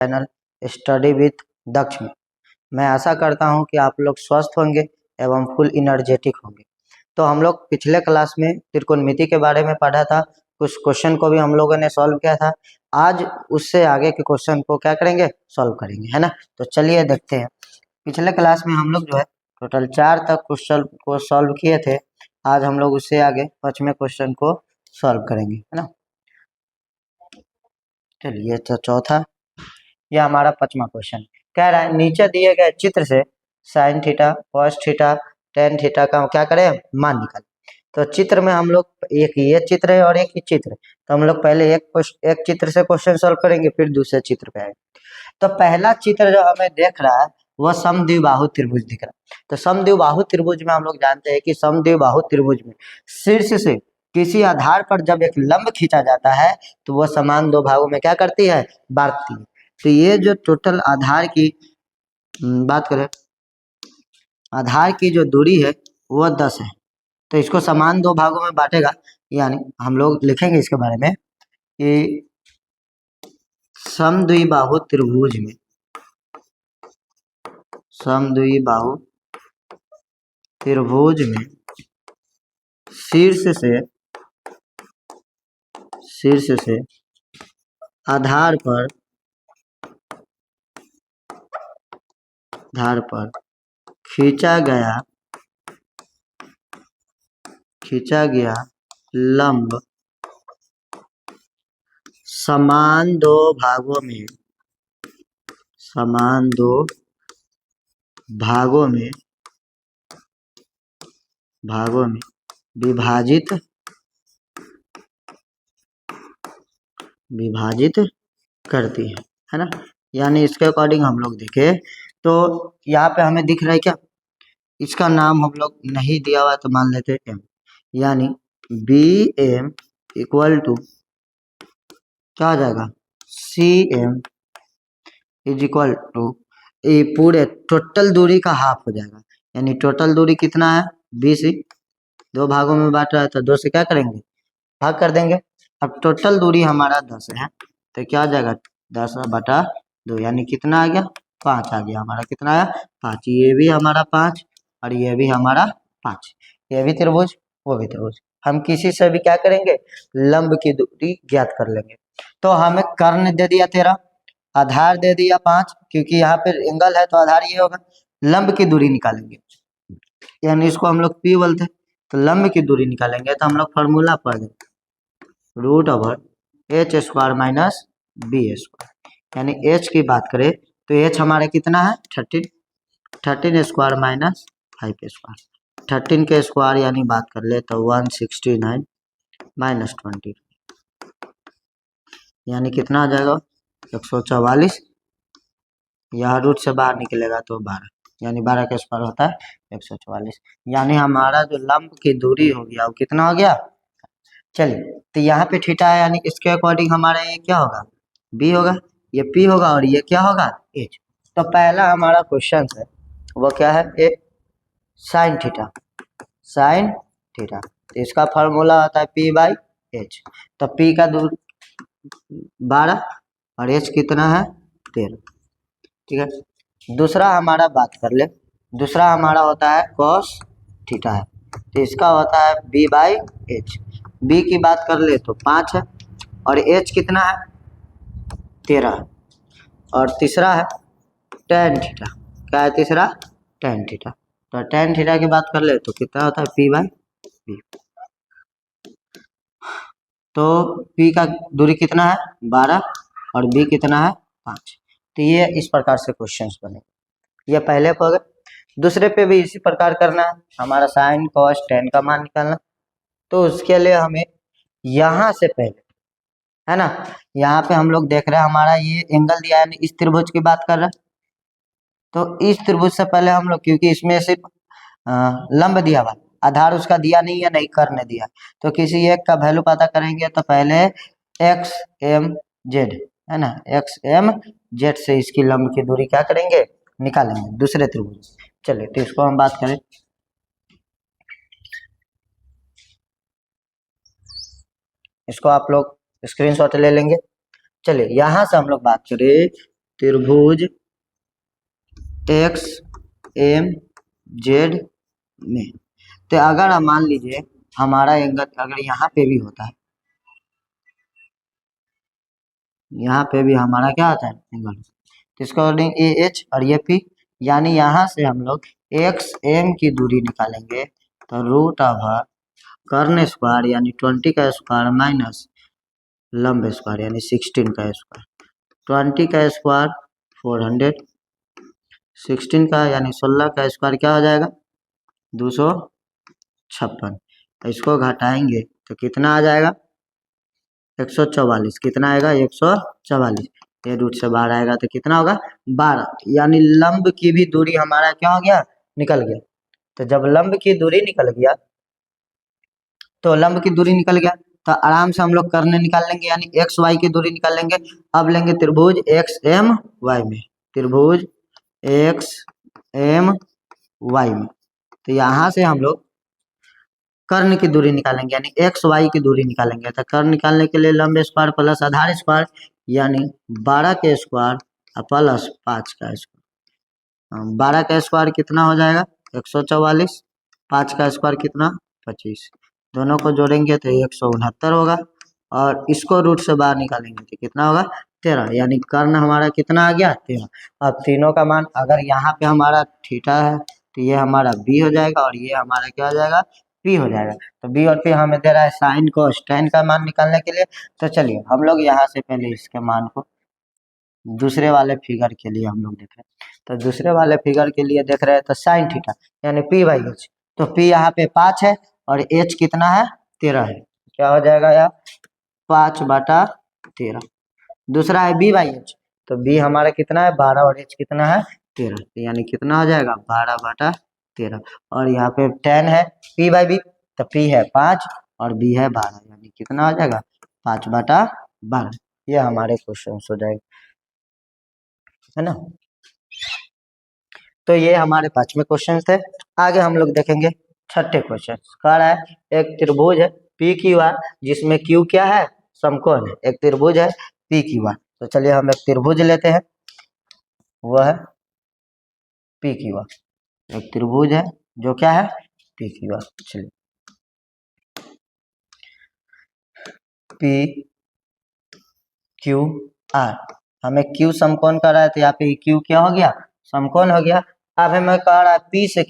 Channel study with दक्ष में। मैं आशा करता हूं कि आप लोग स्वस्थ होंगे एवं फुल इनर्जेटिक होंगे। तो हम लोग पिछले क्लास में त्रिकोणमिति के बारे में पढ़ा था, कुछ क्वेश्चन को भी हम लोगों ने सॉल्व किया था। आज उससे आगे के क्वेश्चन को क्या करेंगे, सॉल्व करेंगे, है ना। तो चलिए देखते हैं। पिछले क्लास में हम लोग जो है टोटल 4 तक क्वेश्चन को सॉल्व किए थे। आज हम लोग उससे आगे 5वें क्वेश्चन को सॉल्व करेंगे, है ना। चलिए तो चौथा, यह हमारा 5वां क्वेश्चन कह रहा है नीचे दिए गए चित्र से sine theta, cos theta, ten theta का क्या करें, मान निकालें। तो चित्र में हम लोग एक ये चित्र है और एक ही चित्र है, तो हम लोग पहले एक चित्र से क्वेश्चन सॉल्व करेंगे, फिर दूसरे चित्र पे आएंगे। तो पहला चित्र जो हमें देख रहा है वह समद्विबाहु त्रिभुज दिख रहा है। तो समद्विबाहु त्रिभुज में हम लोग जानते हैं कि समद्विबाहु त्रिभुज में शीर्ष से किसी आधार पर जब एक लंब खींचा जाता है तो वह समान दो भागों में क्या करती है, बांटती है। तो ये जो टोटल आधार की बात करें, आधार की जो दूरी है वह 10 है, तो इसको समान दो भागों में बांटेगा। यानी हम लोग लिखेंगे इसके बारे में कि समद्विबाहु त्रिभुज में, समद्विबाहु त्रिभुज में शीर्ष से आधार पर खींचा गया लंब समान दो भागों में विभाजित करती है ना। यानी इसके अकॉर्डिंग हम लोग देखें तो यहाँ पे हमें दिख रहा है क्या, इसका नाम हम लोग नहीं दिया हुआ तो मान लेते हैं एम। यानी बी एम इक्वल टू क्या हो जाएगा, C M is equal to ये पूरे टोटल दूरी का हाफ हो जाएगा। यानी टोटल दूरी कितना है, 20, दो भागों में बांट रहा है तो 2 से क्या करेंगे, भाग कर देंगे। अब टोटल दूरी हमारा 10 है, तो क्या आ जाएगा 10/2, यानी कितना आ गया, 5 आ गया हमारा। कितना आया, 5। ये भी हमारा 5 और ये भी हमारा 5। ये भी त्रिभुज, वो भी त्रिभुज। हम किसी से भी क्या करेंगे, लंब की दूरी ज्ञात कर लेंगे। तो हमें कर्ण दे दिया 13, आधार दे दिया 5, क्योंकि यहाँ पे एंगल है तो आधार ये होगा। लंब की दूरी निकालेंगे, यानी इसको हम लोग P बोलते हैं। तो लंब की दूरी निकालेंगे तो हम लोग फॉर्मूला पढ़ देंगे, √h² - b²। यानी h की बात करें तो h हमारा कितना है, 13, 13² - 5²। 13 के स्क्वायर यानी बात कर ले तो 169 - 20, यानी कितना आ जाएगा, 144। यह रूट से बाहर निकलेगा तो 12, यानी 12 का स्क्वायर होता है 144। यानी हमारा जो लंब की दूरी हो गया वो कितना हो गया। चलिए तो यहाँ पे थीटा है, यानी इसके अकॉर्डिंग हमारा ये क्या होगा, बी होगा, ये पी होगा और ये क्या होगा, एच। तो पहला हमारा क्वेश्चन है वो क्या है, ए साइन थीटा, तो इसका फॉर्मूला होता है P/H। तो P का दूर 12 और H कितना है, 13, ठीक है। दूसरा हमारा बात कर ले, दूसरा हमारा होता है कॉस थीटा है, तो इसका होता है B/H। B की बात कर ले तो 5 है और H कितना है, 13। और तीसरा है टेन थीटा, क्या है तीसरा, टेन थीटा। तो टेन थीटा की बात कर ले तो कितना होता है, P/B। तो P का दूरी कितना है, 12 और B कितना है, 5। तो ये इस प्रकार से क्वेश्चंस बने। ये पहले पे हो गए। दूसरे पे भी इसी प्रकार करना है, हमारा साइन कॉस टेन का मान निकालना। तो उसके लिए हमें यहाँ से पहले, है ना, यहाँ पे हम लोग देख रहे हैं हमारा ये एंगल दिया है, इस त्रिभुज की बात कर रहे हैं। तो इस त्रिभुज से पहले हम लोग, क्योंकि इसमें सिर्फ लंब दिया हुआ, आधार उसका दिया नहीं है, नहीं करने दिया, तो किसी एक का वैल्यू पता करेंगे तो पहले XMZ, है ना, XMZ से इसकी लंब की दूरी क्या करेंगे, निकालेंगे दूसरे त्रिभुज। चलिए तो इसको हम बात करें, इसको आप लोग स्क्रीनशॉट ले लेंगे। चलिए यहाँ से हम लोग बात करें त्रिभुज एक्स एम जेड में। तो अगर हम मान लीजिए हमारा एंगल अगर यहाँ पे भी होता है, यहाँ पे भी हमारा क्या होता है एंगल, तो इसका अकॉर्डिंग ए एच और ये पी, यानी यहाँ से हम लोग एक्स एम की दूरी निकालेंगे तो रूट ऑफ कर्ण स्क्वायर यानी 20 का स्क्वायर माइनस लंब स्क्वायर यानी 16 का स्क्वायर। 20 का स्क्वायर 400, 16 का यानी 16 का स्क्वायर क्या हो जाएगा 256। इसको घटाएंगे तो कितना आ जाएगा 144। कितना आएगा 144। ये रूट से बाहर आएगा तो कितना होगा 12, यानी लंब की भी दूरी हमारा क्या हो गया निकल गया। तो जब लंब की दूरी निकल गया तो लंब की दूरी निकल गया तो आराम से हम लोग कर्ण निकाल लेंगे, यानी एक्स वाई की दूरी निकाल लेंगे। अब लेंगे त्रिभुज एक्स एम वाई में, त्रिभुज एक्स एम वाई में। तो यहाँ से हम लोग कर्ण की दूरी निकालेंगे यानी एक्स वाई की दूरी निकालेंगे। तो कर्ण निकालने के लिए लंब स्क्वायर प्लस आधार स्क्वायर यानी 12 के स्क्वायर प्लस 5 का स्क्वायर। 12 का स्क्वायर कितना हो जाएगा 144, 5 का स्क्वायर कितना 25, दोनों को जोड़ेंगे तो 169 होगा और इसको रूट से बाहर निकालेंगे तो कितना होगा 13, यानी कर्ण हमारा कितना आ गया 13। अब तीनों का मान अगर यहाँ पे हमारा थीटा है तो ये हमारा बी हो जाएगा और ये हमारा क्या हो जाएगा पी हो जाएगा। तो बी और पी हमें दे रहा है साइन कोस टेन का मान निकालने के लिए। तो चलिए हम लोग यहाँ से पहले इसके मान को दूसरे वाले फिगर के लिए हम लोग देख रहे हैं। तो दूसरे वाले फिगर के लिए देख रहे हैं तो साइन थीटा यानी पी बाई एच, तो पी यहाँ पे 5 है और एच कितना है 13 है, क्या हो जाएगा यार 5/13। दूसरा है बी बाई एच, तो बी हमारा कितना है 12 और एच कितना है 13, तो यानी कितना हो जाएगा 12/13। और यहाँ पे 10 है पी बाई बी, तो पी है 5 और बी है 12, यानी कितना हो जाएगा 5/12। ये हमारे क्वेश्चन हो जाएगा, है ना। तो ये हमारे 5वें क्वेश्चन थे। आगे हम लोग देखेंगे 6ठे क्वेश्चन। कह रहा है एक त्रिभुज है पी क्यू आर जिसमें क्यू क्या है समकोण है, एक त्रिभुज है पी क्यू आर। तो चलिए हम एक त्रिभुज लेते हैं, वह है पी क्यू आर, एक त्रिभुज है जो क्या है पी क्यू आर। चलिए पी क्यू आर, हमें क्यू समकोण कर रहा है तो यहाँ पे क्यू क्या हो गया समकोण हो गया। अब हमें कह रहा है पी से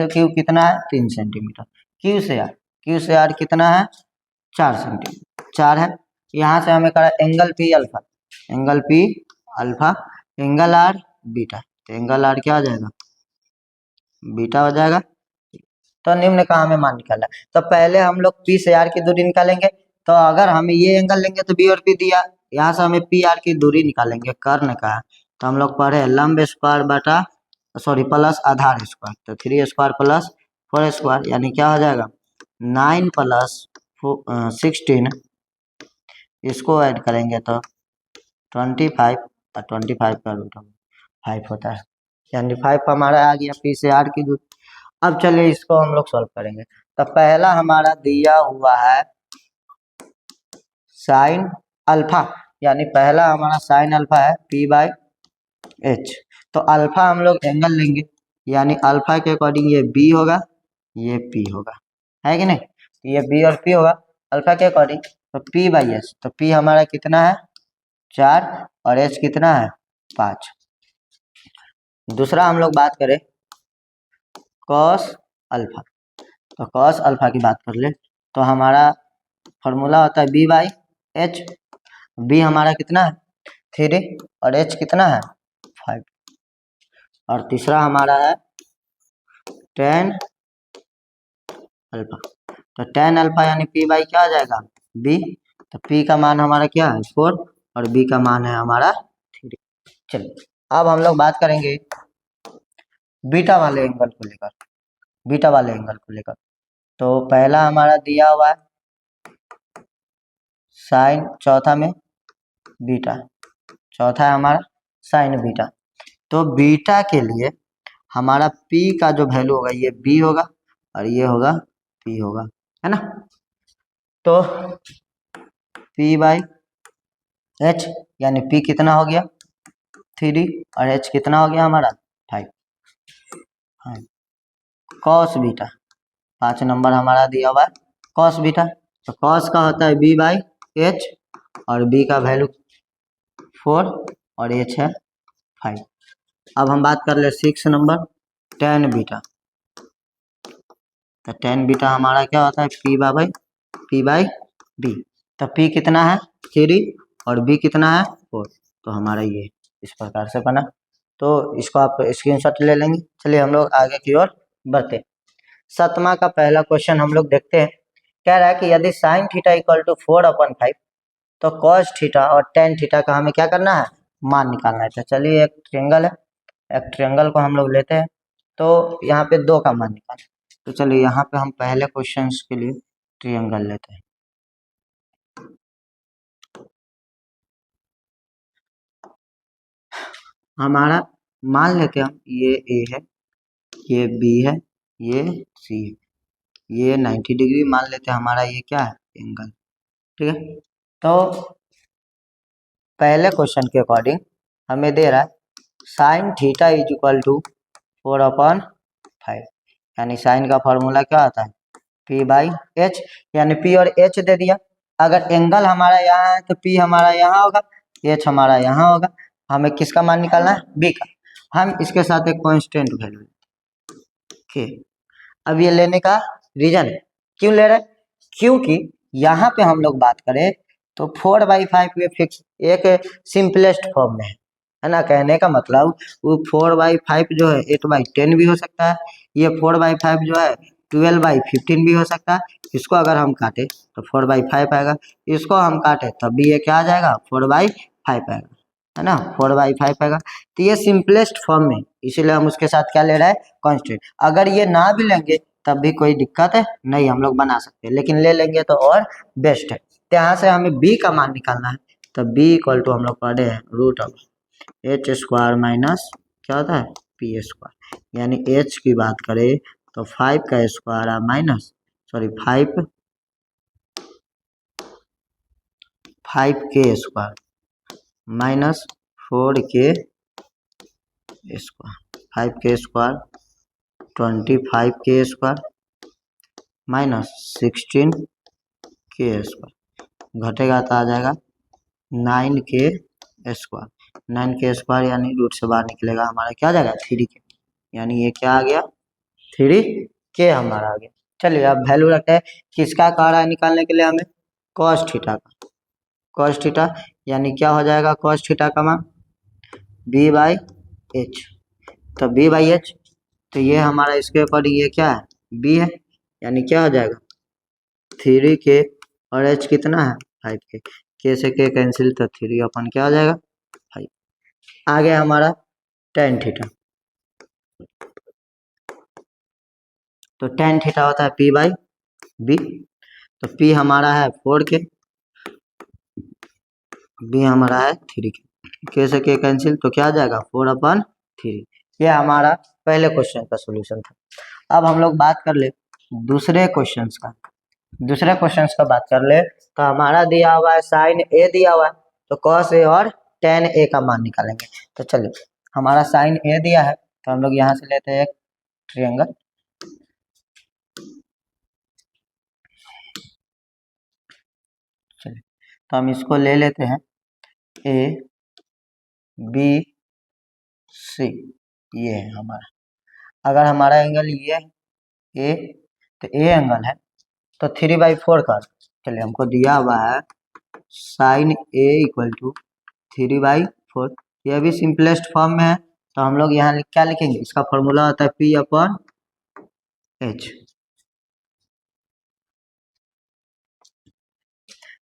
क्यू कितना है 3 सेंटीमीटर, क्यू से आर कितना है 4 सेंटीमीटर 4 है। यहाँ से हमें कह रहा है angle P alpha, angle P alpha, angle R beta, तो एंगल आर क्या हो जाएगा बीटा हो जाएगा। तो निम्न का हमें मान निकालना है। तो पहले हम लोग पी से आर की दूरी निकालेंगे। तो अगर हम ये एंगल लेंगे तो बी और पी दिया, यहाँ से हमें पी आर की दूरी निकालेंगे कर्ण का। तो हम लोग पढ़े लंब स्क्वायर बटा प्लस आधार स्क्वायर, तो 3 स्क्वायर प्लस 4 स्क्वायर यानी क्या हो जाएगा 9 प्लस 16, इसको ऐड करेंगे तो 25 और 25 का रूट 5 होता है, यानी 5 हमारा आ गया पी से आर की दूरी। अब चलिए इसको हम लोग सॉल्व करेंगे। तो पहला हमारा दिया हुआ है साइन अल्फा, यानी पहला हमारा साइन अल्फा है पी बाई एच। तो अल्फा हम लोग एंगल लेंगे यानी अल्फा के अकॉर्डिंग ये बी होगा ये पी होगा, है कि नहीं। तो ये बी और पी होगा अल्फा के अकॉर्डिंग। तो पी बाई एच, तो पी हमारा कितना है 4 और एच कितना है 5। दूसरा हम लोग बात करें कॉस अल्फा, तो कॉस अल्फा की बात कर ले तो हमारा फॉर्मूला होता है बी बाई एच, बी हमारा कितना है 3 और एच कितना है 5। और तीसरा हमारा है टेन अल्फा, तो टेन अल्फा यानी पी बाई क्या आ जाएगा बी, तो पी का मान हमारा क्या है 4 और बी का मान है हमारा 3। चलिए अब हम लोग बात करेंगे बीटा वाले एंगल को लेकर, बीटा वाले एंगल को लेकर। तो पहला हमारा दिया हुआ है साइन, चौथा में बीटा, चौथा है हमारा साइन बीटा। तो बीटा के लिए हमारा p का जो वैल्यू होगा ये b होगा और ये होगा p होगा, है ना। तो p बाई एच यानी p कितना हो गया 3 और h कितना हो गया हमारा 5। हाँ कॉस बीटा 5 नंबर हमारा दिया हुआ है कॉस बीटा। तो कॉस का होता है b/h और b का वैल्यू 4 और h है 5। अब हम बात कर ले 6 नंबर tan बीटा। तो tan बीटा हमारा क्या होता है p/b। तो p कितना है 3 और b कितना है 4। तो हमारा ये इस प्रकार से बना। तो इसको आप स्क्रीनशॉट ले लेंगे। चलिए हम लोग आगे की ओर बढ़ते हैं। 7वां का पहला क्वेश्चन हम लोग देखते हैं। कह रहा है कि यदि साइन थीटा इक्वल टू 4/5 तो कॉस थीटा और टेन थीटा का हमें क्या करना है मान निकालना है। तो चलिए एक ट्रायंगल है, एक ट्रायंगल को हम लोग लेते हैं। तो यहाँ पे 2 का मान निकालें। तो चलिए यहाँ पे हम पहले क्वेश्चन के लिए ट्रायंगल लेते हैं। हमारा मान लेते हैं हम ये ए है, ये बी है, ये सी है, ये 90 डिग्री मान लेते हैं हमारा ये क्या है एंगल। ठीक है। तो पहले क्वेश्चन के अकॉर्डिंग हमें दे रहा है sine theta is equal to 4/5 यानी साइन का फॉर्मूला क्या आता है p/h यानी p और h दे दिया। अगर एंगल हमारा यहाँ है तो p हमारा यहाँ होगा, h हमारा यहाँ होगा। हमें किसका मान निकालना है b का। हम इसके साथ एक कांस्टेंट वैल्यू के। अब ये लेने का रीजन है क्यों ले रहे हैं, क्योंकि यहाँ पे हम लोग बात करें तो 4/5 ये फिक्स एक सिंपलेस्ट फॉर्म में है ना। कहने का मतलब वो 4/5 जो है 8/10 भी हो सकता है, ये 4/5 जो है 12/15 भी हो सकता है। इसको अगर हम काटे तो 4/5 आएगा, इसको हम काटे तब भी ये क्या आ जाएगा 4/5 आएगा, है ना 4/5 आएगा। तो ये सिंपलेस्ट फॉर्म में, इसीलिए हम उसके साथ क्या ले रहे हैं कांस्टेंट। अगर ये ना भी लेंगे तब भी कोई दिक्कत है नहीं, हम लोग बना सकते हैं, लेकिन ले लेंगे तो और बेस्ट है। तो यहाँ से हमें b का मान निकालना है। तो b इक्वल टू हम लोग पढ़े हैं √h² माइनस क्या होता है p²। यानी h की बात करें तो 5 का square minus 5k² minus 4k² 5k² 25k² minus 16k² घटेगा तो आ जाएगा 9k² 9k² यानी रूट से बाहर निकलेगा हमारा क्या आ जाएगा 3k, यानी ये क्या आ गया 3k हमारा आ गया। चलिए अब वैल्यू रखते हैं किसका कह रहा है निकालने के लिए हमें कॉस थीटा का। कॉस थीटा यानी क्या हो जाएगा कॉस थीटा का मान b/h। तो b/h तो ये हमारा इसके अकॉर्डिंग ये क्या है b है, यानी क्या हो जाएगा 3k और h कितना है 5k, k से k कैंसिल तो 3 अपन क्या हो जाएगा 5। आ गया हमारा tan थीटा। तो tan थीटा होता है p/b। तो p हमारा है 4k, b हमारा है 3k, k से k कैंसिल तो क्या आ जाएगा 4/3। ये हमारा पहले क्वेश्चन का सॉल्यूशन था। अब हम लोग बात कर ले दूसरे क्वेश्चंस का। दूसरे क्वेश्चंस का बात कर ले तो हमारा दिया हुआ है साइन ए दिया हुआ है, तो कॉस ए और टेन ए का मान निकालेंगे। तो चलिए हमारा साइन ए दिया है तो हम लोग यहाँ से लेते हैं एक ट्रायंगल। चलिए तो हम इसको ले लेते हैं ए बी सी, ये है हमारा। अगर हमारा एंगल ये है ए तो ए एंगल है तो 3/4 का। चलिए हमको दिया हुआ है साइन ए इक्वल टू 3/4। यह भी सिंपलेस्ट फॉर्म में है तो हम लोग यहाँ क्या लिखेंगे इसका फॉर्मूला होता है p/h।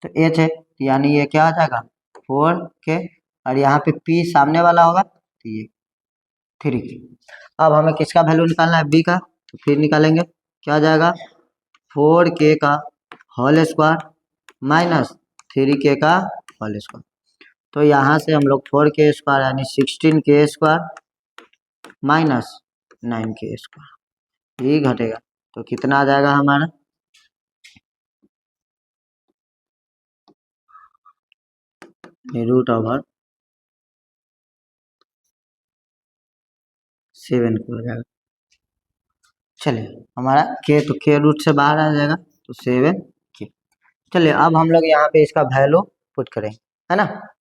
तो h है यानी ये क्या आ जाएगा 4k और यहाँ पे p सामने वाला होगा तो ये 3k। अब हमें किसका वैल्यू निकालना है b का, तो फिर निकालेंगे क्या आ जाएगा 4k का होल स्क्वायर माइनस 3k का होल स्क्वायर। तो यहाँ से हम लोग 4k² यानी 16k² माइनस 9k² ये घटेगा तो कितना आ जाएगा हमारा √4 7 के हो जाएगा। चलिए हमारा के, तो के रूट से बाहर आ जाएगा तो 7 के। चलिए अब हम लोग यहाँ पे इसका वैल्यू पुट करेंगे, है ना।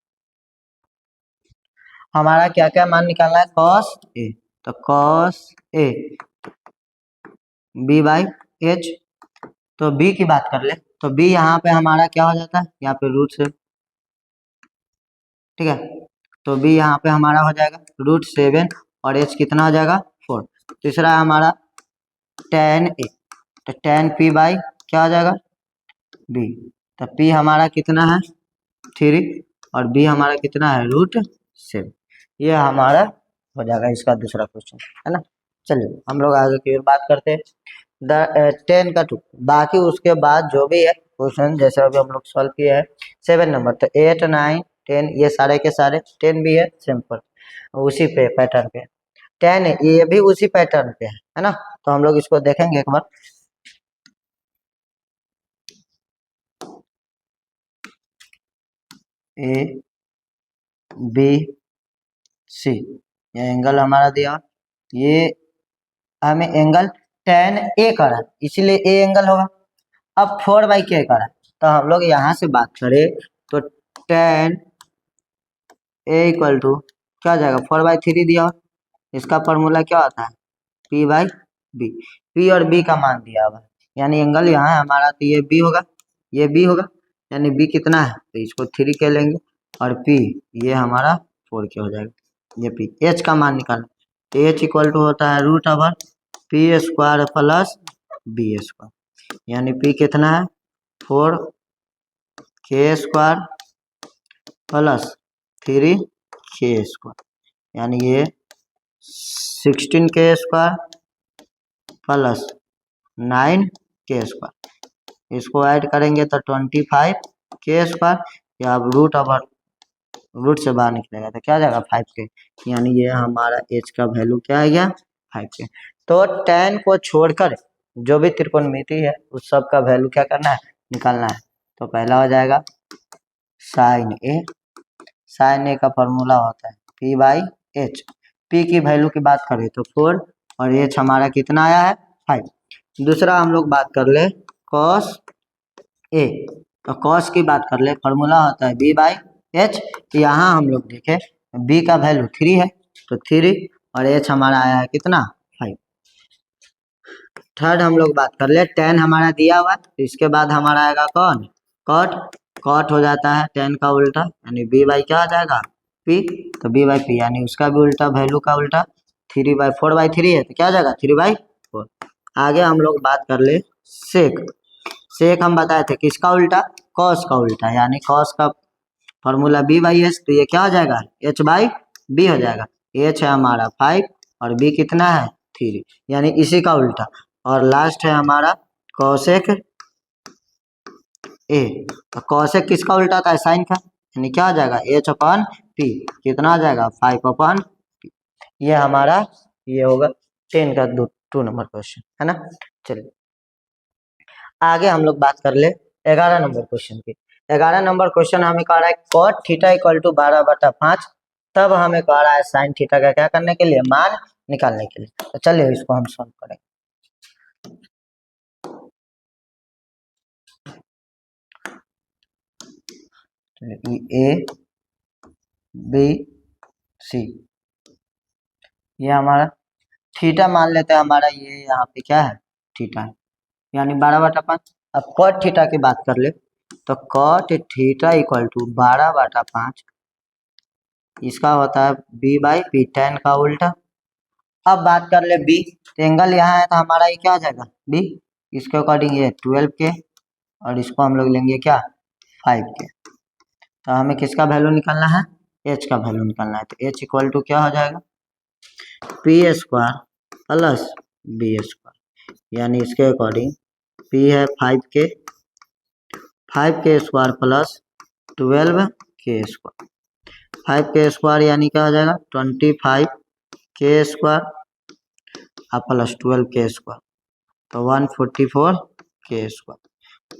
हमारा क्या क्या मान निकालना है, कॉस ए, तो cos A B by H. तो बी की बात कर ले तो बी यहाँ पे हमारा क्या हो जाता है, यहाँ पे रूट से, ठीक है। तो बी यहाँ पे हमारा हो जाएगा √7 और एच कितना हो जाएगा 4। तीसरा है हमारा tan ए, तो tan p बाई क्या हो जाएगा बी। तो p हमारा कितना है 3 और b हमारा कितना है √7। ये हमारा हो जाएगा इसका दूसरा क्वेश्चन, है ना। चलिए हम लोग आगे की ओर बात करते हैं। 10 का 2, बाकी उसके बाद जो भी है क्वेश्चन जैसे अभी हम लोग सॉल्व किए हैं 7 नंबर, तो 8 9 10 ये सारे के सारे 10 भी है सिंपल उसी पे पैटर्न पे, 10 ये भी उसी पैटर्न पे है ना। तो हम लोग इसको देखेंगे एक बार। ए बी सी, ये एंगल हमारा दिया, ये हमें एंगल tan ए करा इसलिए ए एंगल होगा। अब 4/k करा तो हम लोग यहाँ से बात करें तो tan ए इक्वल टू क्या हो जाएगा 4/3 दिया, इसका फॉर्मूला क्या होता है p बाई बी। p और b का मान दिया हुआ, यानी एंगल यहाँ है हमारा, तो ये b होगा ये b होगा, यानी b कितना है तो इसको 3 के लेंगे और p ये हमारा 4k हो जाएगा। ये p h का मान निकालना, तो h इक्वल टू होता है √p² प्लस b², यानी p कितना है 4k² प्लस 3k², यानी ये 16k² प्लस 9k², इसको ऐड करेंगे तो 25k², या अब रूट से बाहर निकलेगा तो क्या आ जाएगा 5k, यानी ये हमारा h का वैल्यू क्या आ गया 5k। तो tan को छोड़कर जो भी त्रिकोणमिति है उस सब का वैल्यू क्या करना है निकालना है। तो पहला हो जाएगा sin a का फॉर्मूला होता है p बाई एच। p की वैल्यू की बात करें तो 4 और h हमारा कितना आया है 5। दूसरा हम लोग बात कर ले cos a, तो cos की बात कर ले फॉर्मूला होता है b बाई एच। तो यहाँ हम लोग देखें b का वैल्यू 3 है तो 3 और h हमारा आया है कितना 5। थर्ड हम लोग बात कर ले tan हमारा दिया हुआ तो इसके बाद हमारा आएगा कौन cot हो जाता है tan का उल्टा, यानी b बाई क्या आ जाएगा p, तो b बाई p यानी उसका भी उल्टा वैल्यू का उल्टा 4/3 है तो क्या आ जाएगा 3/4। आगे हम लोग बात कर ले सेक हम बताए थे किसका उल्टा cos का उल्टा, यानी cos का फॉर्मूला b बाई एच, तो ये क्या हो जाएगा h बाई b हो जाएगा। h है हमारा 5 और b कितना है 3, यानी इसी का उल्टा। और लास्ट है हमारा cosec a, तो cosec किसका उल्टा था साइन का, यानी क्या हो जाएगा h/p, कितना आ जाएगा 5/p। ये हमारा ये होगा 10 का 2 नंबर क्वेश्चन, है ना। चलिए आगे हम लोग बात कर ले 11 नंबर क्वेश्चन की। 11 नंबर क्वेश्चन हमें कह रहा है cot थीटा इक्वल टू 12/5, तब हमें कह रहा है साइन थीटा का क्या करने के लिए मान निकालने के लिए। तो चलिए इसको हम सॉल्व करेंगे। ए बी सी, ये हमारा थीटा मान लेते हैं, हमारा ये यहाँ पे क्या है थीटा है, यानी 12/5। अब cot थीटा की बात कर ले तो cot थीटा इक्वल टू 12/5, इसका होता है b बाई पी tan का उल्टा। अब बात कर ले b, तो एंगल यहाँ है तो हमारा ये क्या आ जाएगा b, इसके अकॉर्डिंग ये 12k और इसको हम लोग लेंगे क्या 5k। तो हमें किसका वैल्यू निकालना है h का वैल्यू निकालना है, तो h इक्वल टू क्या हो जाएगा p² प्लस b², यानी इसके अकॉर्डिंग p है 5k² प्लस 12k², 5k² यानी क्या हो जाएगा 25k² और प्लस 12k², तो 144k²।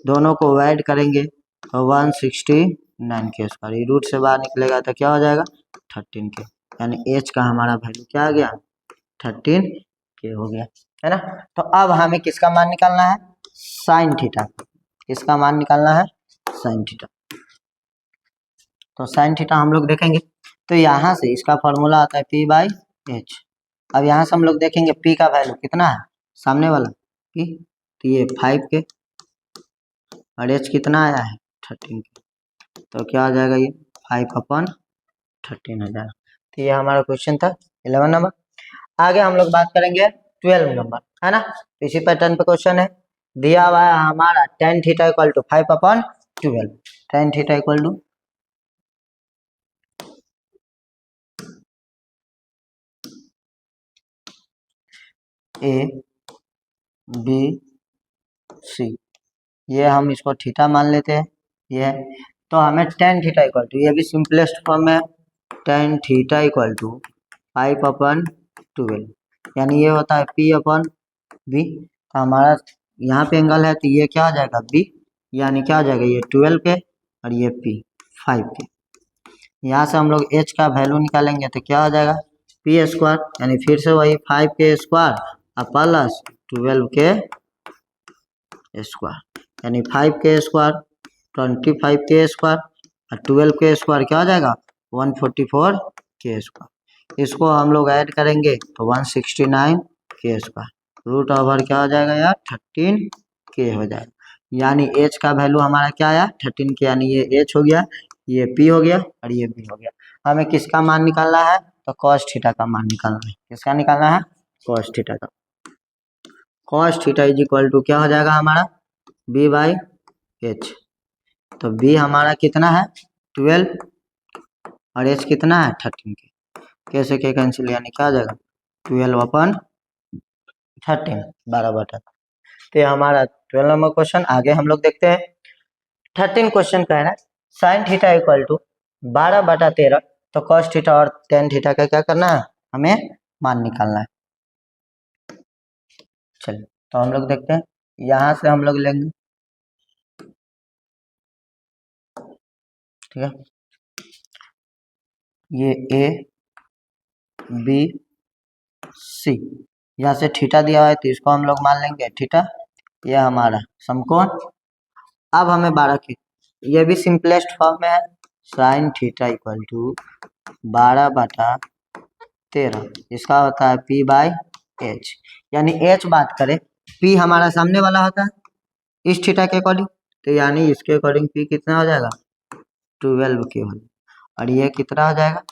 दोनों को ऐड करेंगे तो 169k², ये रूट से बाहर निकलेगा तो क्या हो जाएगा 13k, यानी h का हमारा वैल्यू क्या आ गया 13 के हो गया, है ना। तो अब हमें किसका मान निकालना है, साइन थीटा। किसका मान निकालना है, साइन थीटा। तो साइन थीटा हम लोग देखेंगे, तो यहाँ से इसका फॉर्मूला आता है पी बाई एच। अब यहाँ से हम लोग देखेंगे पी का वैल्यू कितना है, सामने वाला पी, तो ये 5 के, और एच कितना आया है 13 के, तो क्या आ जाएगा ये 5/13 हो जाएगा। तो ये हमारा क्वेश्चन था 11 नंबर। आगे हम लोग बात करेंगे 12 नंबर, है ना। इसी पैटर्न पे क्वेश्चन है, दिया हुआ है हमारा tan theta equal to 5/12, tan theta equal to A B C, ये हम इसको थीटा मान लेते हैं ये। तो हमें tan थीटा इक्वल टू, ये भी सिंपलेस्ट फॉर्म है, tan थीटा इक्वल टू 5/12, यानी ये होता है P/B। तो हमारा यहाँ पे एंगल है, तो ये क्या आ जाएगा B, यानी क्या आ जाएगा ये 12 के, और ये P 5 के। यहाँ से हम लोग H का वैल्यू निकालेंगे, तो क्या आ जाएगा P², यानी फिर से वही 5 के स्क्वायर और प्लस 12 के स्क्वायर, यानी 5 के स्क्वायर 25 के स्क्वायर और 12 के स्क्वायर क्या आ जाएगा 144 के स्क्वायर। इसको हम लोग ऐड करेंगे तो 169 के स्क्वायर, रूट ओवर क्या हो जाएगा यार 13 के हो जाएगा। यानी एच का वैल्यू हमारा क्या आया 13 के, यानी ये एच हो गया, ये पी हो गया और ये बी हो गया। हमें किसका मान निकालना है, तो कॉस थीटा का मान निकालना है। किसका निकालना है, कॉस थीटा का। Cos theta is equal to क्या हो जाएगा हमारा बी बाई एच। तो बी हमारा कितना है 12 और एच कितना है 13 के, कैसे के कैंसिल, यानी क्या आ जाएगा 12/13, 12/13। तो हमारा 12 नंबर क्वेश्चन। आगे हम लोग देखते हैं 13 क्वेश्चन कह रहा है साइन थीटा इक्वल टू 12/13। तो कॉस थीटा और टेन थीटा का क्या करना है, हमें मान निकालना है। चलिए तो हम लोग देखते हैं, यहाँ से हम लोग लेंगे, ठीक है, ये ए बी सी, यहाँ से थीटा दिया हुआ है तो इसको हम लोग मान लेंगे थीटा, ये हमारा समकोण। अब हमें 12 की, ये भी सिंपलेस्ट फॉर्म में है, साइन थीटा इक्वल टू 12/13, इसका होता है पी बाई एच। यानी एच बात करें, पी हमारा सामने वाला होता है इस थीटा के अकॉर्डिंग, तो यानी इसके अकॉर्डिंग पी कितना हो जाएगा 12 के हो, और ये कितना हो जाएगा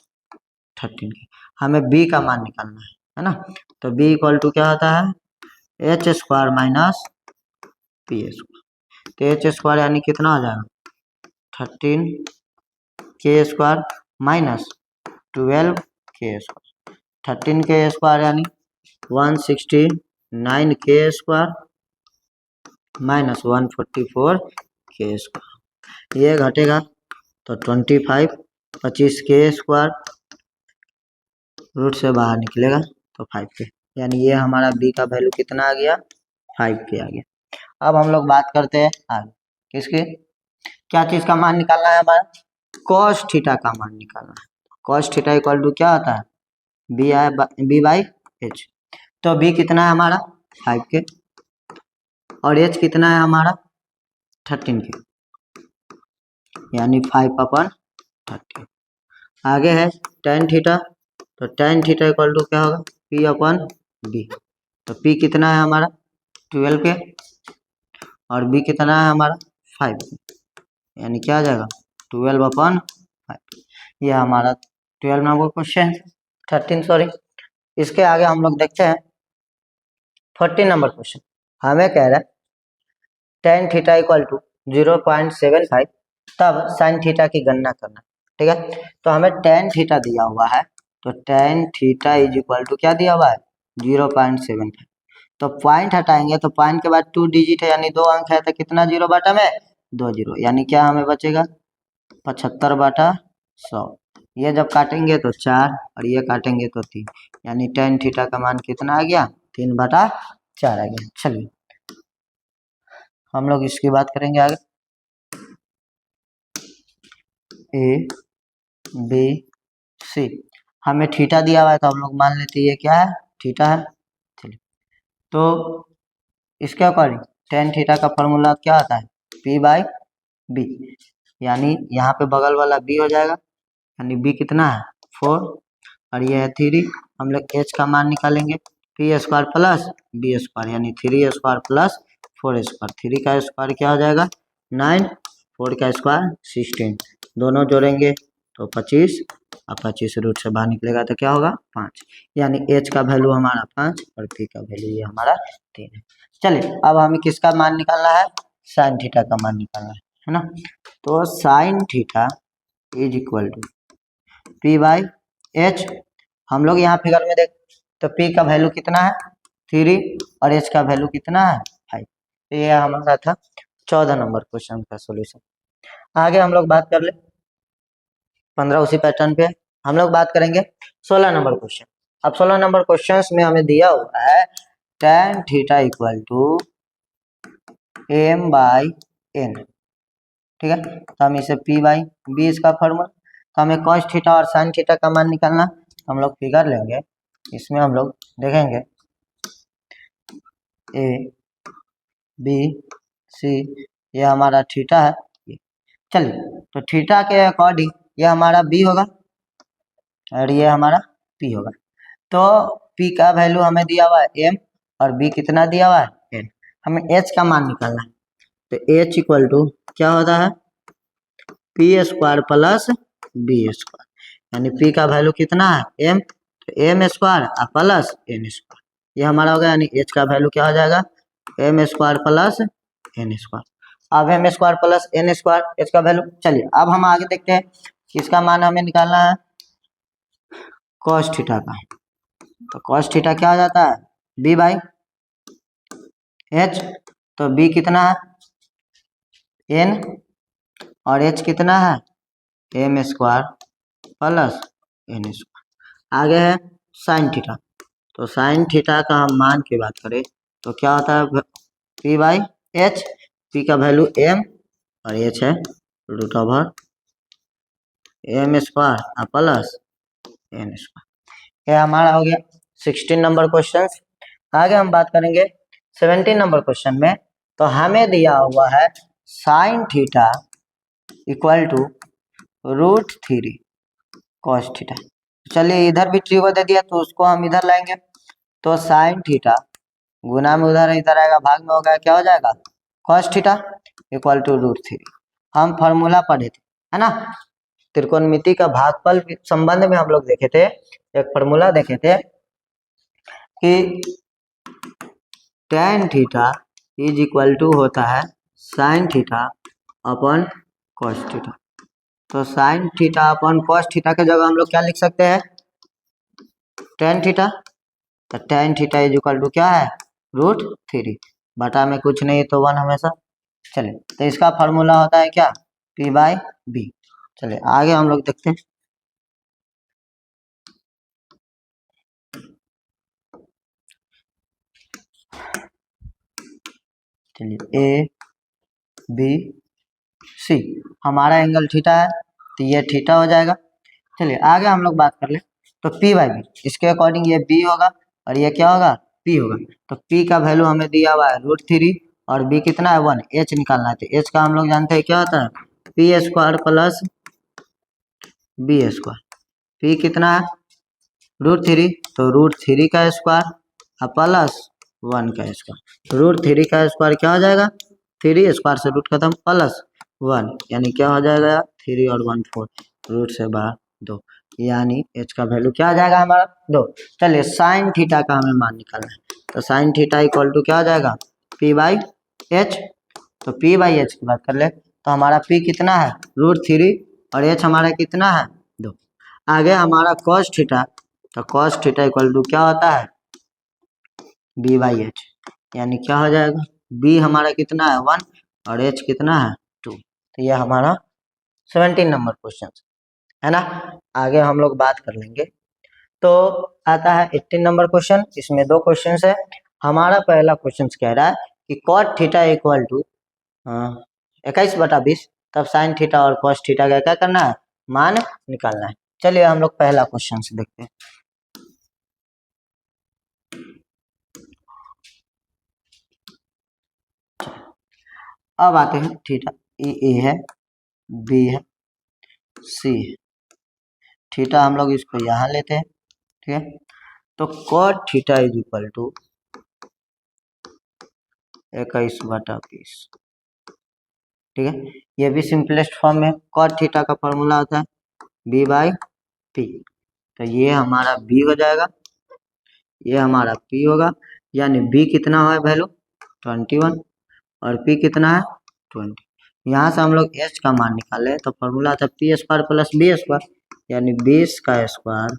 13 के। हमें बी का मान निकालना है ना। तो बी इक्वल टू क्या होता है H square minus P square. तो एच स्क्वायर यानी कितना हो जाएगा 13 के स्क्वायर माइनस 12 के स्क्वायर, 13 के स्क्वायर यानी 169 के स्क्वायर माइनस 144 के स्क्वायर, ये घटेगा तो 25 के स्क्वायर, रूट से बाहर निकलेगा तो 5 के, यानी ये हमारा बी का वैल्यू कितना आ गया 5 के आ गया। अब हम लोग बात करते हैं आगे किसके, क्या चीज का मान निकालना है हमारा, कॉस थीटा का मान निकालना है। कॉस थीटा इक्वल टू क्या होता है बी बाई एच। तो बी कितना है हमारा 5 के, और एच कितना है हमारा 13 के, यानी 5/13। आगे है tan थीटा, तो tan थीटा इक्वल टू क्या होगा P/B। तो P कितना है हमारा 12 के, और B कितना है हमारा 5 के, यानी क्या आ जाएगा 12/5। ये हमारा 12 नंबर क्वेश्चन 13 सॉरी। इसके आगे हम लोग देखते हैं 14 नंबर क्वेश्चन। हमें कह रहा है tan थीटा इक्वल टू 0.75, तब साइन थीटा की गणना करना, ठीक है। तो हमें tan थीटा दिया हुआ है, तो tan theta is equal to क्या दिया हुआ है 0.75। तो पॉइंट हटाएंगे तो पॉइंट के बाद 2 डिजिट है, यानी 2 अंक है, तो कितना जीरो बटा में 2 जीरो, यानी क्या हमें बचेगा 75/100। ये जब काटेंगे तो 4 और ये काटेंगे तो 3, यानी tan थीटा का मान कितना आ गया 3/4 आ गया। चलिए हम लोग इसकी बात करेंगे आगे, ए बी सी, हमें थीटा दिया हुआ है तो हम लोग मान लेते हैं ये क्या है थीटा है। चलिए, तो इसके अकॉर्डिंग टेन थीटा का फॉर्मूला क्या आता है, पी बाई बी, यानी यहाँ पे बगल वाला बी हो जाएगा, यानी बी कितना है 4 और ये है 3। हम लोग एच का मान निकालेंगे, P square plus B square, यानी 3 स्क्वायर प्लस 4 स्क्वायर। 3 का स्क्वायर क्या हो जाएगा 9, 4 का स्क्वायर 16, दोनों जोड़ेंगे तो 25 और 25 रूट से बाहर निकलेगा तो क्या होगा 5, यानी एच का वैल्यू हमारा 5 और पी का वैल्यू ये हमारा 3 है। चलिए, अब हमें किसका मान निकालना है, साइन थीटा का मान निकालना है ना। तो sine theta is equal to P by H. हम लोग यहाँ फिगर में देख तो पी का वैल्यू कितना है 3 और एच का वैल्यू कितना है 5। तो ये हमारा था 14 नंबर क्वेश्चन का सोल्यूशन। आगे हम लोग बात कर ले 15 उसी पैटर्न पे हम लोग बात करेंगे 16 नंबर क्वेश्चन। अब 16 नंबर क्वेश्चन में हमें दिया हुआ है tan theta equal to m by n, ठीक है। तो हम इसे p बाई बी इसका फॉर्मूला, तो हमें cos थीटा और sin थीटा का मान निकालना। हम लोग फिगर लेंगे, इसमें हम लोग देखेंगे a b c, ये हमारा थीटा है। चलिए, तो थीटा के अकॉर्डिंग ये हमारा b होगा और ये हमारा p होगा। तो p का वैल्यू हमें दिया हुआ है m और b कितना दिया हुआ है n। हमें h का मान निकालना है, तो h इक्वल टू क्या होता है P square plus B square, यानी p का वैल्यू कितना है m, तो m square plus n square, ये हमारा होगा, यानी h का वैल्यू क्या हो जाएगा m square plus n square. अब m square plus n square h का वैल्यू। चलिए, अब हम आगे देखते हैं किसका मान हमें निकालना है, cos थीटा का। तो cos थीटा क्या हो जाता है b बाई h, तो b कितना है n और h कितना है m square plus n square. आगे है साइन थीटा, तो साइन थीटा का हम मान की बात करें तो क्या होता है p बाई h, p का वैल्यू m और h है root over m square plus n square. ये हमारा हो गया 16 नंबर क्वेश्चन। आगे हम बात करेंगे 17 नंबर क्वेश्चन में, तो हमें दिया हुआ है sine theta equal to root 3 cos theta. चलिए, इधर भी ट्री को दे दिया तो उसको हम इधर लाएंगे, तो साइन थीटा गुना में उधर इधर आएगा, भाग में होगा क्या हो जाएगा cos theta equal to root 3। हम फॉर्मूला पढ़े थे, है ना, त्रिकोणमिति का भागफल संबंध में हम लोग देखे थे, एक फॉर्मूला देखे थे कि tan theta is equal to होता है sine theta upon cos theta. तो sine theta upon cos theta के जगह हम लोग क्या लिख सकते हैं tan थीटा। तो tan theta is equal to क्या है रूट 3, बटा में कुछ नहीं तो 1 हमेशा। चलिए, तो इसका फॉर्मूला होता है क्या p बाई बी। चलिए, आगे हम लोग देखते हैं। चलिए, ए बी सी हमारा एंगल थीटा है, तो ये थीटा हो जाएगा। चलिए, आगे हम लोग बात कर ले, तो p बाई बी, इसके अकॉर्डिंग ये b होगा और ये क्या होगा p होगा। तो p का वैल्यू हमें दिया हुआ है रूट 3 और b कितना है 1, h निकालना है। तो h का हम लोग जानते हैं क्या होता है P square plus B square. p कितना है रूट 3, तो रूट 3 का स्क्वायर प्लस 1 का स्क्वायर। रूट 3 का स्क्वायर क्या हो जाएगा 3 स्क्वायर से रूट खत्म प्लस 1, यानी क्या हो जाएगा 3 और 1 4, रूट से बाहर 2, यानी h का वैल्यू क्या आ जाएगा हमारा 2। चलिए, साइन थीटा का हमें मान निकालना है, तो साइन थीटा इक्वल टू क्या हो जाएगा p बाई एच। तो p बाई एच की बात कर ले तो हमारा p कितना है रूट 3 और h हमारा कितना है 2। आगे हमारा cos थीटा, तो cos थीटा इक्वल टू क्या होता है b बाई एच, यानी क्या हो जाएगा b हमारा कितना है 1 और h कितना है 2। तो ये हमारा 17 नंबर क्वेश्चन है ना। आगे हम लोग बात कर लेंगे, तो आता है 18 नंबर क्वेश्चन। इसमें 2 क्वेश्चन है। हमारा पहला क्वेश्चन कह रहा है कि cot थीटा इक्वल टू 21/20, तब साइन थीटा और cos थीटा का क्या करना है मान निकालना है। चलिए, हम लोग पहला क्वेश्चन से देखते हैं। अब आते हैं थीटा, ए है, बी है, सी है। थीटा हम लोग इसको यहाँ लेते हैं, ठीक है। तो cot theta is equal to 21/20, ठीक है। ये भी सिंपलेस्ट फॉर्म में cot थीटा का फॉर्मूला होता है b/p। तो ये हमारा b हो जाएगा, ये हमारा p होगा, यानी b कितना है वैल्यू 21 और p कितना है 20। यहाँ से हम लोग h का मान निकाले तो फॉर्मूला था p square plus b square, यानी 20 का स्क्वायर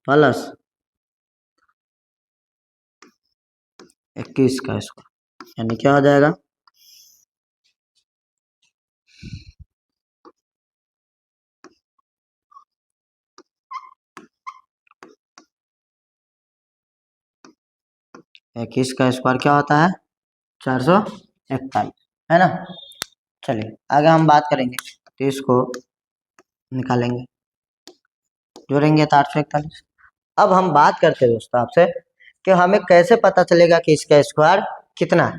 प्लस 21 का स्क्वायर, यानी क्या हो जाएगा 21 का स्क्वायर क्या होता है 441, है ना। चलिए आगे हम बात करेंगे, तो इसको निकालेंगे, जोड़ेंगे तो 841। अब हम बात करते हैं दोस्तों आपसे कि हमें कैसे पता चलेगा कि इसका स्क्वायर कितना है।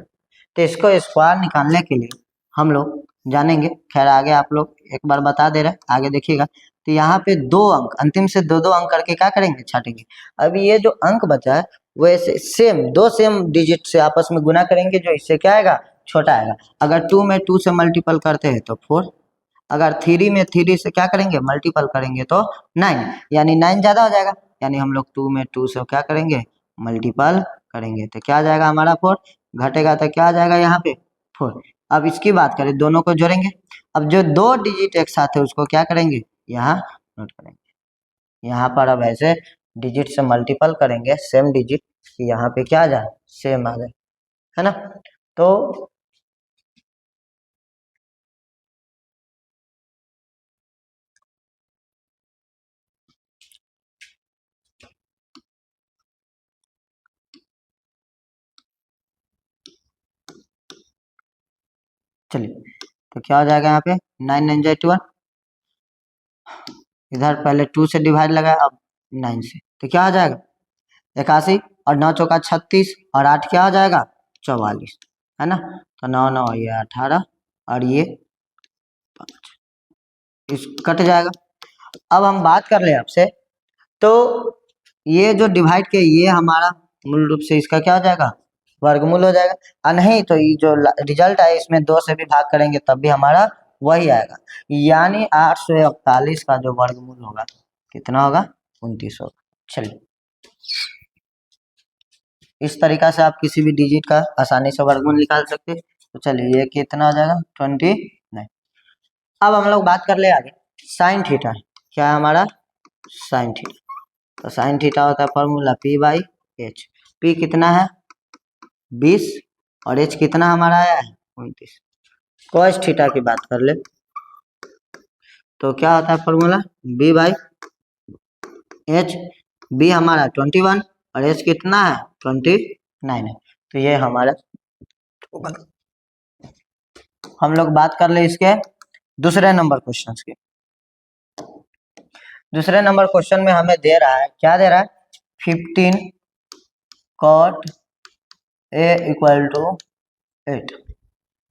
तो इसको स्क्वायर निकालने के लिए हम लोग जानेंगे, खैर आगे आप लोग एक बार बता दे रहे हैं, आगे देखिएगा। तो यहाँ पे 2 अंक, अंतिम से 2 अंक करके क्या करेंगे छाटेंगे। अब ये जो अंक बचा है वैसे सेम 2 सेम डिजिट से आपस में गुना करेंगे, जो इससे क्या आएगा छोटा आएगा। अगर 2 में 2 से मल्टीपल करते हैं तो 4, अगर 3 में 3 से क्या करेंगे मल्टीपल करेंगे तो 9, यानी 9 ज़्यादा हो जाएगा, यानी हम लोग 2 में 2 से क्या करेंगे मल्टीपल करेंगे तो क्या आ जाएगा हमारा 4, घटेगा तो क्या आ जाएगा यहाँ पे 4। अब इसकी बात करें, दोनों को जोड़ेंगे। अब जो 2 डिजिट एक साथ है उसको क्या करेंगे यहाँ नोट करेंगे। यहाँ पर अब ऐसे डिजिट से मल्टीपल करेंगे सेम डिजिट, यहाँ पे क्या आ जाए सेम आ जाए, है ना। तो चलिए, तो क्या हो जाएगा यहाँ पे 9 9 जा 21, इधर पहले 2 से डिवाइड लगाया, अब 9 से, तो क्या हो जाएगा 81, और 9 चौका 36, और 8 क्या हो जाएगा 44, है ना। तो 9 9 ये 18 और ये 5, इस कट जाएगा। अब हम बात कर ले आपसे, तो ये जो डिवाइड के ये हमारा मूल रूप से इसका क्या हो जाएगा वर्गमूल हो जाएगा, और नहीं तो ये जो रिजल्ट है इसमें 2 से भी भाग करेंगे तब भी हमारा वही आएगा, यानी 841 का जो वर्गमूल होगा कितना होगा 29 होगा। चलिए, इस तरीका से आप किसी भी डिजिट का आसानी से वर्गमूल निकाल सकते हैं। तो चलिए ये कितना हो जाएगा 29। अब हम लोग बात कर ले आगे साइन थीटा, क्या है हमारा साइन थीटा। तो साइन थीटा होता है फॉर्मूला p/h, p कितना है 20 और h कितना हमारा आया है 29। cos थीटा की बात कर ले तो क्या होता है फॉर्मूला b/h, b हमारा 21 और h कितना है 29 है। तो ये हमारा, हम लोग बात कर ले इसके दूसरे नंबर क्वेश्चन की। दूसरे नंबर क्वेश्चन में हमें दे रहा है, क्या दे रहा है 15 cot a इक्वल टू 8।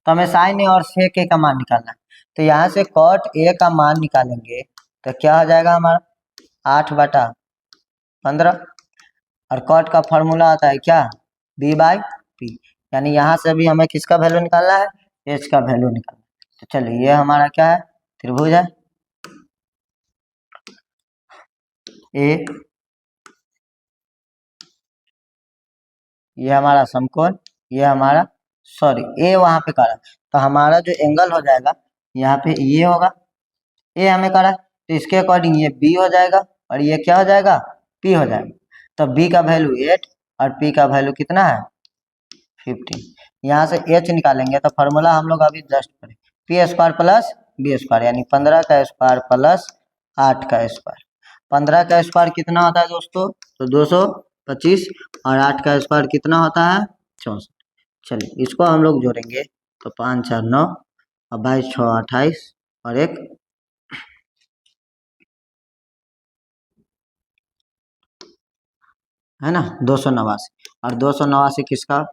तो हमें साइन ए और सेक ए का मान निकालना है। तो यहाँ से cot a का मान निकालेंगे तो क्या हो जाएगा हमारा 8/15, और cot का फॉर्मूला आता है क्या b/p, यानी यहाँ से भी हमें किसका वैल्यू निकालना है h का वैल्यू निकालना है। तो चलिए ये हमारा क्या है त्रिभुज है ए, ये हमारा समकोण, ये हमारा सॉरी ए वहां पे करा, तो हमारा जो एंगल हो जाएगा यहाँ पे ये होगा, ए हमें करा तो इसके अकॉर्डिंग ये बी हो जाएगा और ये क्या हो जाएगा पी हो जाएगा। तो बी का वैल्यू 8 और पी का वैल्यू कितना है 15। यहाँ से एच निकालेंगे तो फॉर्मूला हम लोग अभी जस्ट करें P square plus B square, यानी 15 का स्क्वायर प्लस 8 का स्क्वायर। 15 का स्क्वायर कितना होता है दोस्तों तो 225, और 8 का स्क्वायर कितना होता है 64। चलिए इसको हम लोग जोड़ेंगे तो 5 4 9 और 22 6 28 और एक है ना 289, और 289 किसका,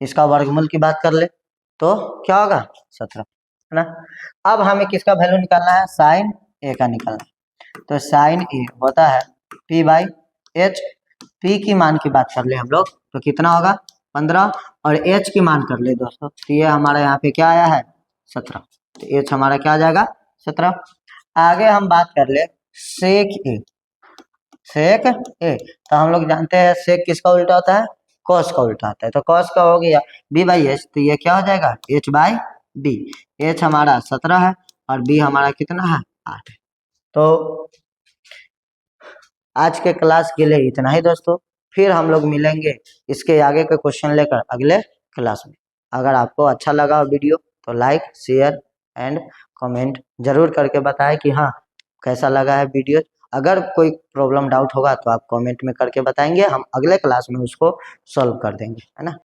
इसका वर्गमूल की बात कर ले तो क्या होगा 17, है ना। अब हमें किसका वैल्यू निकालना है, साइन ए का निकालना है। तो साइन ए होता है P बाई एच। P की मान की बात कर ले हम लोग तो कितना होगा 15, और H की मान कर ले दोस्तों तो ये हमारा यहाँ पे क्या आया है 17, तो H हमारा क्या आ जाएगा 17। आगे हम बात कर ले सेक ए। सेक ए तो हम लोग जानते हैं सेक किसका उल्टा होता है, कॉस का उल्टा होता है। तो कॉस का हो गया बी बाई एच, तो ये क्या हो जाएगा एच बाई बी। एच हमारा 17 है और बी हमारा कितना है 8 है। तो आज के क्लास के लिए इतना ही दोस्तों, फिर हम लोग मिलेंगे इसके आगे के क्वेश्चन लेकर अगले क्लास में। अगर आपको अच्छा लगा वीडियो तो लाइक शेयर एंड कमेंट जरूर करके बताएं कि हाँ कैसा लगा है वीडियो। अगर कोई प्रॉब्लम डाउट होगा तो आप कमेंट में करके बताएंगे, हम अगले क्लास में उसको सॉल्व कर देंगे, है ना।